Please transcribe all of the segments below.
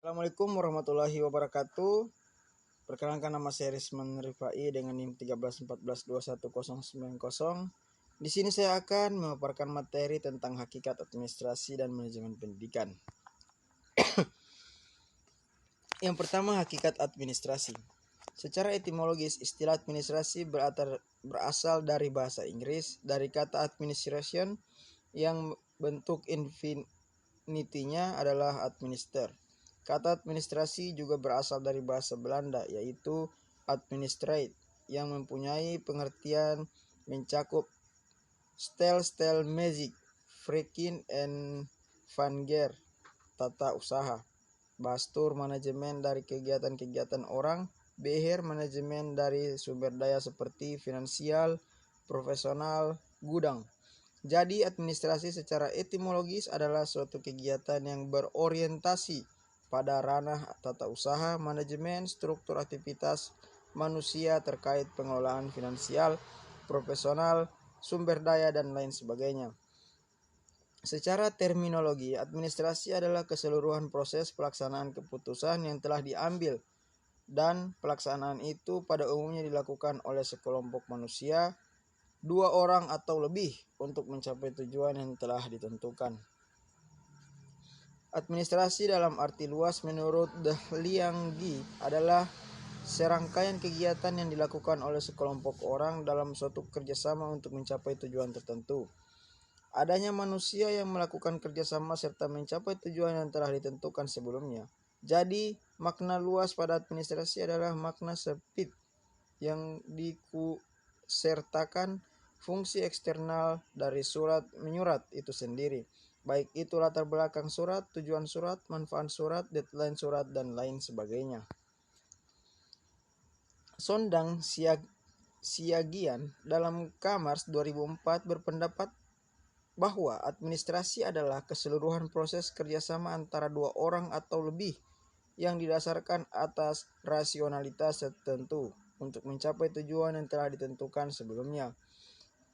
Assalamualaikum warahmatullahi wabarakatuh. Perkenalkan, nama saya Risman Rifai dengan NIM 1314211090. Di sini saya akan memaparkan materi tentang hakikat administrasi dan manajemen pendidikan. Yang pertama, hakikat administrasi. Secara etimologis, istilah administrasi berasal dari bahasa Inggris, dari kata administration yang bentuk infinitinya adalah administer. Kata administrasi juga berasal dari bahasa Belanda, yaitu administrate, yang mempunyai pengertian mencakup stijl magic, Freaking and Vanger, tata usaha, bastur manajemen dari kegiatan-kegiatan orang, beher manajemen dari sumber daya seperti finansial, profesional, gudang. Jadi administrasi secara etimologis adalah suatu kegiatan yang berorientasi pada ranah tata usaha, manajemen, struktur aktivitas manusia terkait pengelolaan finansial, profesional, sumber daya, dan lain sebagainya. Secara terminologi, administrasi adalah keseluruhan proses pelaksanaan keputusan yang telah diambil, dan pelaksanaan itu pada umumnya dilakukan oleh sekelompok manusia, 2 orang atau lebih, untuk mencapai tujuan yang telah ditentukan. Administrasi dalam arti luas menurut Liang Gi adalah serangkaian kegiatan yang dilakukan oleh sekelompok orang dalam suatu kerjasama untuk mencapai tujuan tertentu. Adanya manusia yang melakukan kerjasama serta mencapai tujuan yang telah ditentukan sebelumnya. Jadi, makna luas pada administrasi adalah makna sempit yang dikusertakan fungsi eksternal dari surat menyurat itu sendiri, baik itu latar belakang surat, tujuan surat, manfaat surat, deadline surat, dan lain sebagainya. Sondang Siagian dalam Kamars 2004 berpendapat bahwa administrasi adalah keseluruhan proses kerjasama antara 2 orang atau lebih yang didasarkan atas rasionalitas tertentu untuk mencapai tujuan yang telah ditentukan sebelumnya.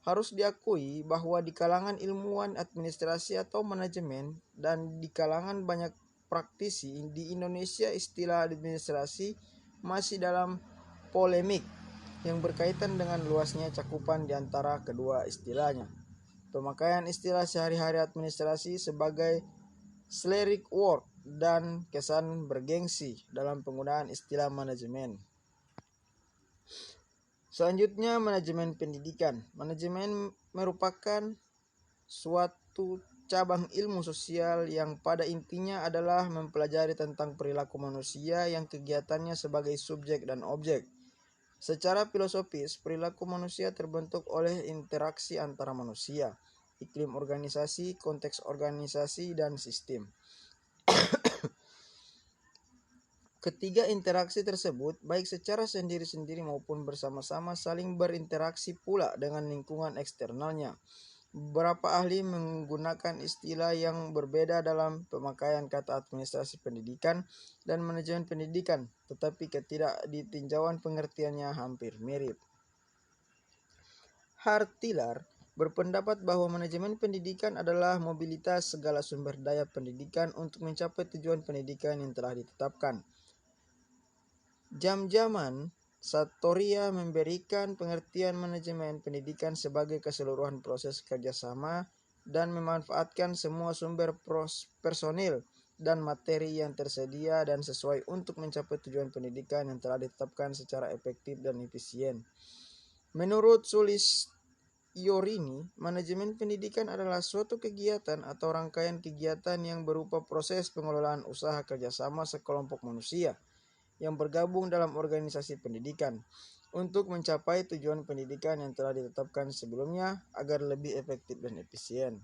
Harus diakui bahwa di kalangan ilmuwan administrasi atau manajemen dan di kalangan banyak praktisi di Indonesia, istilah administrasi masih dalam polemik yang berkaitan dengan luasnya cakupan di antara kedua istilahnya. Pemakaian istilah sehari-hari administrasi sebagai sleric word dan kesan bergengsi dalam penggunaan istilah manajemen. Selanjutnya, manajemen pendidikan. Manajemen merupakan suatu cabang ilmu sosial yang pada intinya adalah mempelajari tentang perilaku manusia yang kegiatannya sebagai subjek dan objek. Secara filosofis, perilaku manusia terbentuk oleh interaksi antara manusia, iklim organisasi, konteks organisasi, dan sistem. Ketiga interaksi tersebut, baik secara sendiri-sendiri maupun bersama-sama, saling berinteraksi pula dengan lingkungan eksternalnya. Beberapa ahli menggunakan istilah yang berbeda dalam pemakaian kata administrasi pendidikan dan manajemen pendidikan, tetapi ketidakditinjauan pengertiannya hampir mirip. Hartilar berpendapat bahwa manajemen pendidikan adalah mobilitas segala sumber daya pendidikan untuk mencapai tujuan pendidikan yang telah ditetapkan. Jamjaman Satoria memberikan pengertian manajemen pendidikan sebagai keseluruhan proses kerjasama dan memanfaatkan semua sumber personil dan materi yang tersedia dan sesuai untuk mencapai tujuan pendidikan yang telah ditetapkan secara efektif dan efisien. Menurut Iorini, manajemen pendidikan adalah suatu kegiatan atau rangkaian kegiatan yang berupa proses pengelolaan usaha kerjasama sekelompok manusia yang bergabung dalam organisasi pendidikan untuk mencapai tujuan pendidikan yang telah ditetapkan sebelumnya agar lebih efektif dan efisien.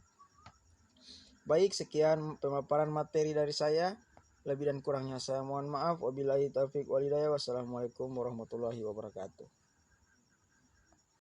Baik, sekian pemaparan materi dari saya. Lebih dan kurangnya saya mohon maaf. Wabillahi taufiq walhidayah. Wassalamualaikum warahmatullahi wabarakatuh.